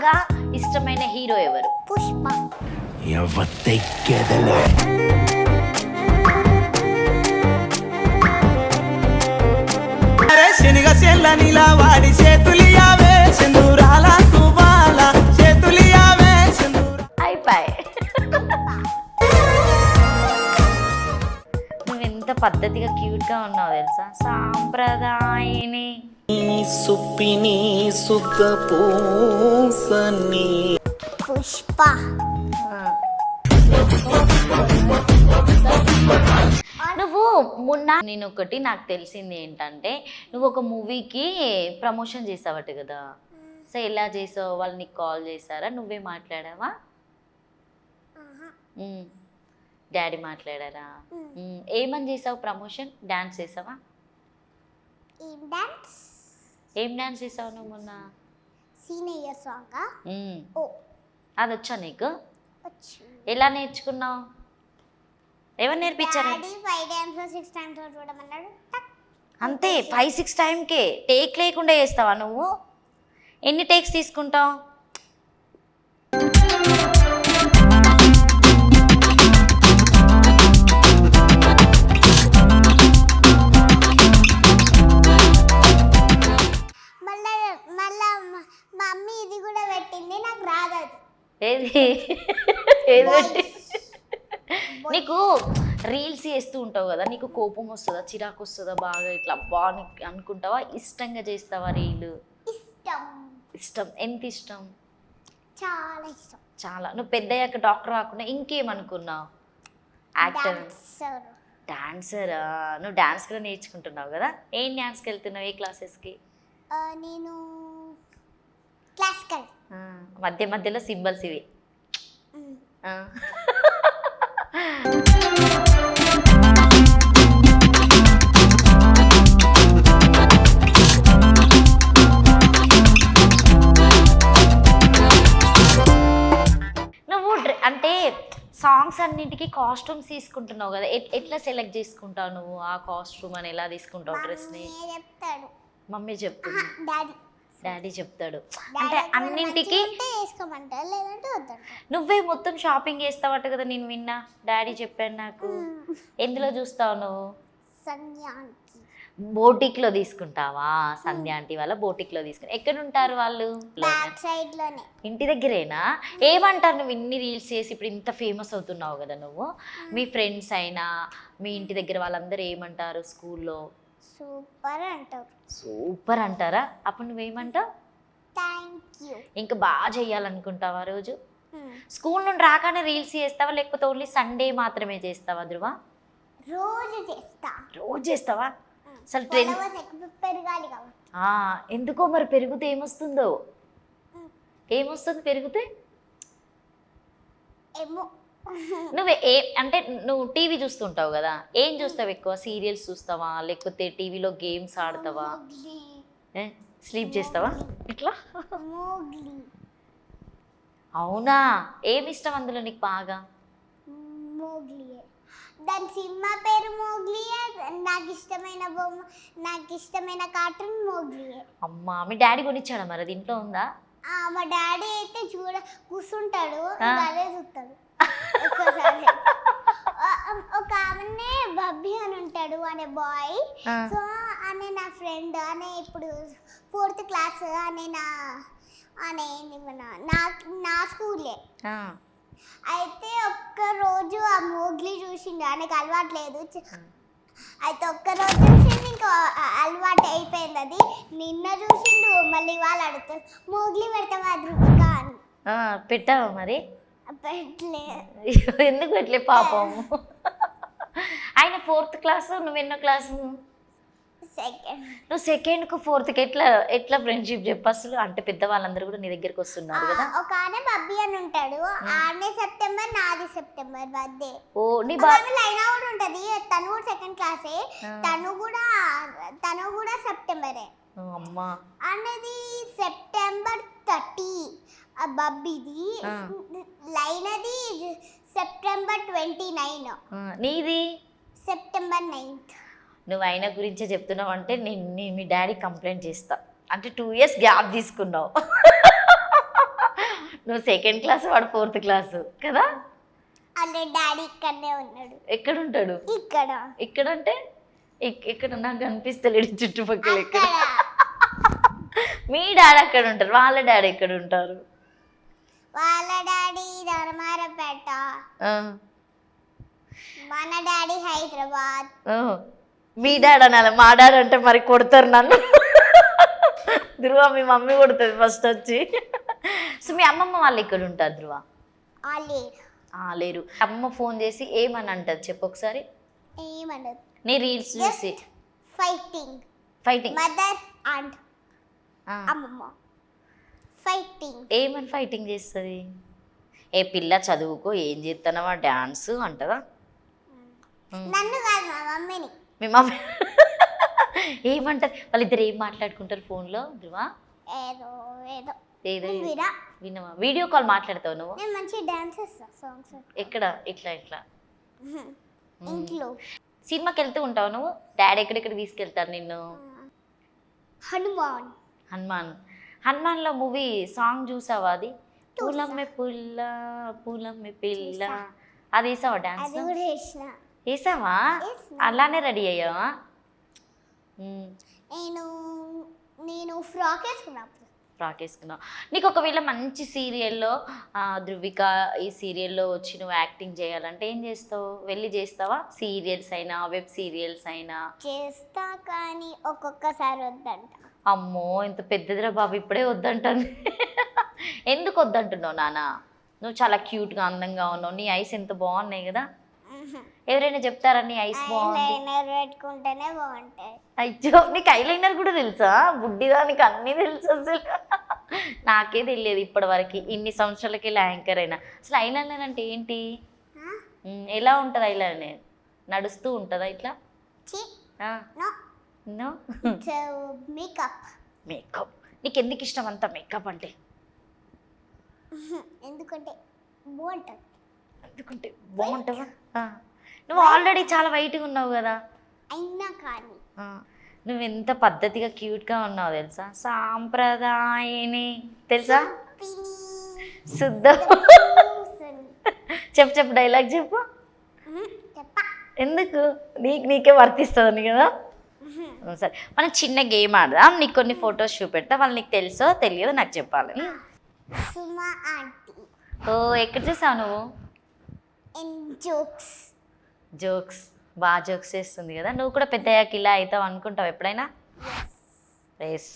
బాగా ఇష్టమైన హీరో ఎవరు? పుష్ప. శనిగ చెల్ల నీలా వాడి చేతులియావే సింధూరాల తువాల చేతులియావే అయిపోయి. నువ్వు ఎంత పద్ధతిగా క్యూట్గా ఉన్నావు తెలుసా. సాంప్రదాయని సుప్పిని సుఖ పూసని పుష్ప. నువ్వు మొన్న నేను ఒకటి నాకు తెలిసింది ఏంటంటే నువ్వు ఒక మూవీకి ప్రమోషన్ చేసావట కదా. సో ఎలా చేసావు? వాళ్ళు నీకు కాల్ చేశారా? నువ్వే మాట్లాడావా? డాడీ మాట్లాడారా? ఏమని చేసావు ప్రమోషన్? డాన్స్ చేసావా? ఏం డాన్స్ చేసావు నువ్వు మొన్న? Senior song. అది వచ్చా నీకు? ఎలా నేర్చుకున్నావు? ఎవరు నేర్పించారు? అంతే 5-6 టైంకే టేక్ లేకుండా చేస్తావా నువ్వు? ఎన్ని టేక్స్ తీసుకుంటావు? మమ్మీ ఇది కూడా పెట్టింది, నాకు రాదు. ఏది ఏది? నీకు రీల్స్ చేస్తూ ఉంటావు కదా, నీకు కోపం వస్తుందా, చిరాకు వస్తుందా? బాగా ఇట్లా బాగా అనుకుంటావా? ఇష్టంగా చేస్తావా రీల్? ఇష్టం. ఎంత ఇష్టం? చాలా ఇష్టం. చాలా. నువ్వు పెద్దయ్యాక డాక్టర్ రాకుండా ఇంకేమనుకున్నావు? యాక్టర్, డాన్సరా? నువ్వు డాన్స్ కూడా నేర్చుకుంటున్నావు కదా. ఏం డాన్స్కి వెళ్తున్నావు? ఏ క్లాసెస్కి? నేను క్లాసికల్. మధ్య మధ్యలో సింబల్స్ ఇవి. నువ్వు అంటే సాంగ్స్ అన్నింటికి కాస్ట్యూమ్స్ తీసుకుంటున్నావు కదా, ఎట్లా సెలెక్ట్ చేసుకుంటావు నువ్వు? ఆ కాస్ట్యూమ్ అని ఎలా తీసుకుంటావు? డ్రెస్ని మమ్మీ చెప్తుంది, డాడీ చెప్తాడు. అంటే అన్నింటికి నువ్వే మొత్తం షాపింగ్ చేస్తావట కదా, నేను విన్నా, డాడీ చెప్పాను నాకు. ఎందులో చూస్తావు నువ్వు? బోటిక్లో తీసుకుంటావా? సంధ్య ఆంటీ వాళ్ళ బోటిక్లో తీసుకుని. ఎక్కడ ఉంటారు వాళ్ళు? ఇంటి దగ్గరేనా? ఏమంటారు నువ్వు ఇన్ని రీల్స్ చేసి ఇప్పుడు ఇంత ఫేమస్ అవుతున్నావు కదా నువ్వు? మీ ఫ్రెండ్స్ అయినా మీ ఇంటి దగ్గర వాళ్ళందరూ ఏమంటారు స్కూల్లో? సూపర్ అంటారు. సూపర్ అంటారా? అప్పుడు నువ్వేమంటావు? Thank you. ఇంకా బాగా చెయ్యాలనుకుంటావా రోజు? స్కూల్ నుండి రాగానే రీల్స్ చేస్తావా లేకపోతే ఓన్లీ సండే మాత్రమే చేస్తావా ధ్రువ? రోజు చేస్తా. రోజు చేస్తావా? అసలు పెరగాలి కదా. ఎందుకో మరి పెరిగితే ఏమొస్తుందో? ఏమొస్తుంది పెరిగితే? ఏమో. నువ్వు అంటే నువ్వు టీవీ చూస్తుంటావు కదా, ఏం చూస్తావు ఎక్కువ? సీరియల్స్ చూస్తావా లేకపోతే టీవీలో గేమ్స్ ఆడతావా? స్లీప్ చేస్తావా ఇట్లా? అవునా? ఏమి ఇష్టం అందులో నీకు బాగా? మోగ్లియే. దాని సినిమా పేరు మోగ్లియే. నాకు ఇష్టమైన బొమ్మ, నాకు ఇష్టమైన కార్టూన్ మోగ్లియే. అమ్మా, మీ డాడీ కొనిచ్చాడా మరి? అది ఇంట్లో ఉందా? మా డాడీ అయితే కూర్చుంటాడు, అదే చూస్తాడు. ఒక ఆమెనే బబ్బీ అని ఉంటాడు అనే బాయ్. సో అనే నా ఫ్రెండ్ అనే ఇప్పుడు 4th క్లాస్ అనే నా స్కూలే. అయితే ఒక్క రోజు ఆ మోగ్లీ చూసిండు, ఆయనకు అలవాట్లేదు. అయితే ఒక్కరోజు చూసిండు, ఇంకా అలవాటు అయిపోయింది. అది నిన్న చూసిండు, మళ్ళీ వాళ్ళు అడుగుతారు మోగ్లీ పెడతావా ధృవిక అని. పెట్టావా మరి? పెట్టలే. ఎందుకు పెట్టలే పాపం? ఆయన 4th క్లాస్, నువ్వు ఎన్నో క్లాసు? సెకండ్. నువ్వు 2nd 4th ఎట్లా ఫ్రెండ్షిప్ చెప్పు అసలు? అంటే పెద్దవాళ్ళందరూ కూడా నీ దగ్గరికి వస్తున్నారు కదా. ఒక ఆయన బబ్బీ అని ఉంటాడు, ఆనే సెప్టెంబర్, నాది సెప్టెంబర్ బర్త్డే. ఓ నీ లైనా కూడా ఉంటది, తను కూడా 2nd క్లాసే, తను కూడా సెప్టెంబరే. అమ్మా అనేది సెప్టెంబర్ 30 బబ్బీది. లైనది సెప్టెంబర్ 29. నీది సెప్టెంబర్ 9th. నువ్వు ఆయన గురించే చెప్తున్నావు అంటే నేను మీ డాడీ కంప్లైంట్ చేస్తా. అంటే 2 years గ్యాప్ తీసుకున్నావు. నువ్వు 2nd క్లాస్, వాడు 4th క్లాసు కదా. అలా డాడీ ఇక్కడనే ఉన్నాడు. ఎక్కడ ఉంటాడు? ఇక్కడ. ఇక్కడంటే ఇక్కడ నాకు కనిపిస్తలేడు చుట్టుపక్కల. ఎక్కడ? మీ డాడీ అక్కడ ఉంటారు, వాళ్ళ డాడీ ఎక్కడ ఉంటారు? వాళ్ళ డాడీ ధర్మారపేట, మన డాడీ హైదరాబాద్. మీ డాడీ అనాలి, మా డాడీ అంటే మరి కొడతారు నన్ను. ధ్రువ మీ మమ్మీ కొడుతుంది ఫస్ట్ వచ్చి. సో మీ అమ్మమ్మ వాళ్ళు ఎక్కడ ఉంటారు ధ్రువ? లేరు. అమ్మ ఫోన్ చేసి ఏమని అంటది చెప్పు ఒకసారి. ఏమన్నది? నీ రీల్స్ చూసి ఫైటింగ్ మదర్ అండ్ అమ్మమ్మ ఫైటింగ్. ఏమని ఫైటింగ్ చేస్తుంది? ఏ పిల్ల చదువుకో, ఏం చేస్తున్నావా డాన్స్ అంటదా? నన్ను కాదు, మా మమ్మీని. మీ మమ్మీ ఏమంటారు? వాళ్ళిద్దరు ఏం మాట్లాడుకుంటారు ఫోన్లో ధ్రువ? ఏదో ఏదో ఏదో వినవా? వీడియో కాల్ మాట్లాడతావు నువ్వు? నేను మంచి డాన్స్ చేస్తా, సాంగ్స్. ఎక్కడ? ఇట్లా ఇంట్లో. సినిమాకి వెళ్తూ ఉంటావు నువ్వు? డాడీ ఎక్కడెక్కడ తీసుకెళ్తారు నిన్ను? హనుమాన్లో మూవీ సాంగ్ చూసావా? అది పూలమ్మె పుల్ల పూలమ్మె పిల్ల, అది వేసావా డాన్స్? వేసావా? అలానే రెడీ అయ్యావా? నేను ఫ్రాక్ వేసుకున్నావు. నీకు ఒకవేళ మంచి సీరియల్లో ధృవిక ఈ సీరియల్లో వచ్చి నువ్వు యాక్టింగ్ చేయాలంటే ఏం చేస్తావు? వెళ్ళి చేస్తావా? సీరియల్స్ అయినా వెబ్ సీరియల్స్ అయినా? చేస్తా, కానీ ఒక్కొక్కసారి వద్దంట. అమ్మో ఇంత పెద్దదిరా బాబు, ఇప్పుడే వద్దంటుంది. ఎందుకు వద్దంటున్నావు నాన్న? నువ్వు చాలా క్యూట్గా అందంగా ఉన్నావు, నీ ఐస్ ఎంత బాగున్నాయి కదా. ఎవరైనా చెప్తారా నీ ఐస్ బాగుంది? పెట్టుకుంటేనే బాగుంటాయి. అయ్యో నీకు ఐలైనర్ కూడా తెలుసా? బుడ్డిదానికి అన్నీ తెలుసు. అసలు నాకే తెలియదు ఇప్పటి వరకు, ఇన్ని సంవత్సరాలకి యాంకర్ అయినా. అసలు ఐలైనర్ అంటే ఏంటి? ఎలా ఉంటుంది ఐలైనర్? నడుస్తూ ఉంటుందా ఇట్లా? నో. మేకప్. నీకు ఎందుకు ఇష్టం అంత మేకప్ అంటే? ఎందుకంటే బాగుంటుందా? నువ్వు ఆల్రెడీ చాలా వైట్గా ఉన్నావు కదా. అయినా కానీ నువ్వు ఎంత పద్ధతిగా క్యూట్గా ఉన్నావు తెలుసా? సాంప్రదాయని తెలుసా? శుద్ధ. చెప్పు డైలాగ్ చెప్పు. ఎందుకు? నీకే వర్తిస్తుంది కదా. సరే మనం చిన్న గేమ్ ఆడదాం. నీకు కొన్ని ఫొటోస్ చూపెడతా, వాళ్ళు నీకు తెలుసో తెలియదో నాకు చెప్పాలి. సుమా ఆంటీ. ఓ ఎక్కడ చూసావు నువ్వు? జోక్స్ బాగా జోక్స్ చేస్తుంది కదా. నువ్వు కూడా పెద్దయ్యాక ఇలా అవుతావు అనుకుంటావు ఎప్పుడైనా? ఎస్.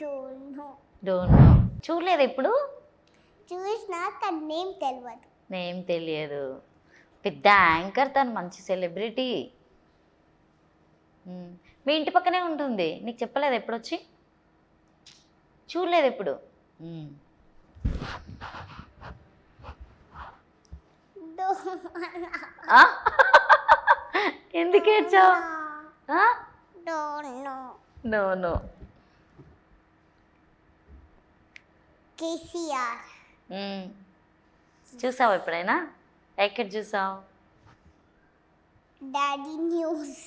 Don't know. చూడలేదు ఎప్పుడు? చూసినా తన నేమ్ తెలియదు. పెద్ద యాంకర్ తను, మంచి సెలబ్రిటీ. మీ ఇంటి పక్కనే ఉంటుంది. నీకు చెప్పలేదు ఎప్పుడొచ్చి? చూడలేదు ఎప్పుడు? ఎందుకు ఏడ్చావు? నో. కేసీఆర్. చూసావు ఎప్పుడైనా? ఎక్కడ చూసావు? Daddy news.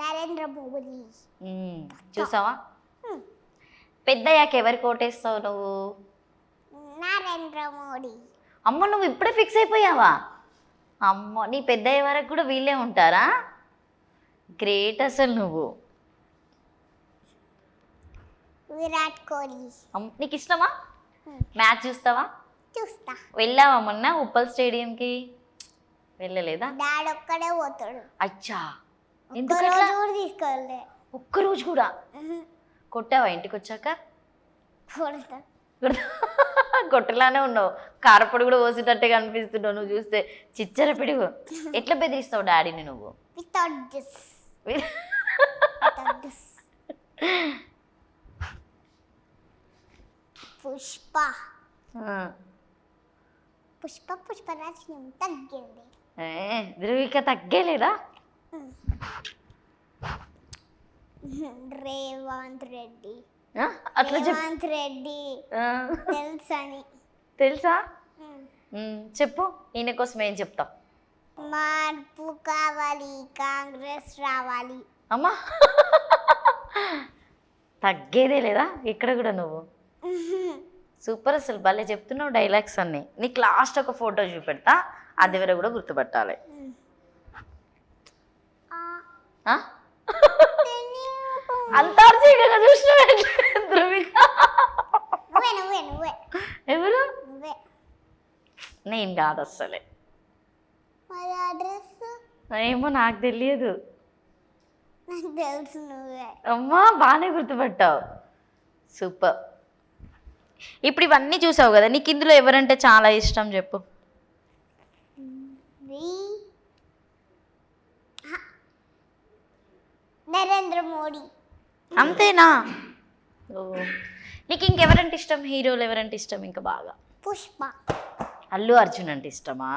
నరేంద్ర మోడీ. చూసావా? పెద్దయ్యాక ఎవరికి ఓటేస్తావు నువ్వు? నరేంద్ర మోడీ. అమ్మ నువ్వు ఇప్పుడే ఫిక్స్ అయిపోయావా? అమ్మ నీ పెద్దయ్యే వరకు కూడా వీళ్ళే ఉంటారా? గ్రేట్ అసలు నువ్వు. విరాట్ కోహ్లీ. నీకు ఇష్టమా? మ్యాచ్ చూస్తావా? చూస్తా. వెళ్ళావా మొన్న ఉప్పల్ స్టేడియంకి? వెళ్ళలేదా? డాడీ ఒక్కడే పోతాడు. అచ్చా, తీసుకోలే. ఒక్కరోజు కూడా? కొట్టావా ఇంటికి వచ్చాక? కొట్టలానే ఉన్నావు, కారపొడి కూడా పోసేటట్టే కనిపిస్తున్నావు నువ్వు చూస్తే. చిచ్చర పిడుగు. ఎట్లా బెదిరిస్తావు డాడీని నువ్వు? పుష్పరాజ్ తగ్గింది. ధృవిక తగ్గలేదా? రేవంత్ రెడ్డి. అట్లా రేవంత్ రెడ్డి తెలుసా? చెప్పు, ఈయన కోసం ఏం చెప్తావు? మార్పు కావాలి, కాంగ్రెస్ రావాలి. అమ్మా తగ్గేదే లేదా ఇక్కడ కూడా నువ్వు. సూపర్, అసలు భలే చెప్తున్నావు డైలాగ్స్ అన్నీ. నీకు లాస్ట్ ఒక ఫోటో చూపెడతా, అది వరకు కూడా గుర్తుపట్టాలి. అంతా చూసిన ధృవిక ఎవరు? నేను కాదు అస్సలే. ఏమో నాకు తెలియదు. అమ్మా బాగానే గుర్తుపట్టావు, సూపర్. ఇప్పుడు ఇవన్నీ చూసావు కదా, నీకు ఇందులో ఎవరంటే చాలా ఇష్టం చెప్పు? నరేంద్ర మోడీ. అంతేనా? ఓ, నీకు ఇంకెవరంటే ఇష్టం? హీరోలు ఎవరంటే ఇష్టం ఇంకా బాగా? పుష్ప. అల్లు అర్జున్ అంటే ఇష్టమా?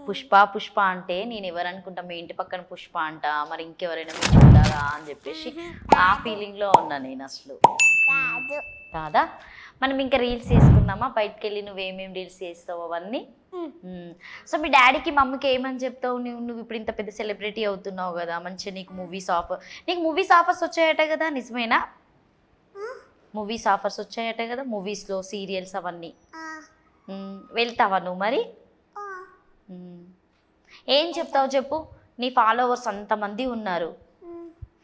పుష్ప పుష్ప అంటే నేను ఎవరనుకుంటా, మీ ఇంటి పక్కన పుష్ప అంట, మరి ఇంకెవరైనా మెచ్చుకుంటారా అని చెప్పేసి ఆ ఫీలింగ్లో ఉన్నా నేను అసలు. కాదా? మనం ఇంకా రీల్స్ చేసుకుందామా? బయటకు వెళ్ళి నువ్వేమేమి రీల్స్ చేస్తావు అవన్నీ. సో మీ డాడీకి మమ్మీకి ఏమని చెప్తావు? నువ్వు ఇప్పుడు ఇంత పెద్ద సెలబ్రిటీ అవుతున్నావు కదా, మంచిగా నీకు మూవీస్ ఆఫర్స్ వచ్చాయట కదా, నిజమేనా? మూవీస్ ఆఫర్స్ వచ్చాయట కదా, మూవీస్లో సీరియల్స్ అవన్నీ. వెళ్తావా నువ్వు మరి? ఏం చెప్తావు చెప్పు? నీ ఫాలోవర్స్ అంతమంది ఉన్నారు,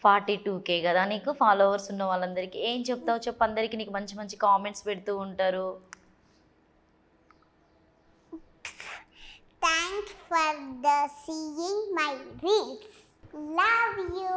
42K కదా నీకు ఫాలోవర్స్ ఉన్న వాళ్ళందరికీ ఏం చెప్తావు చెప్పు? అందరికీ నీకు మంచి మంచి కామెంట్స్ పెడుతూ ఉంటారు. Thanks for the seeing my reels. Love you.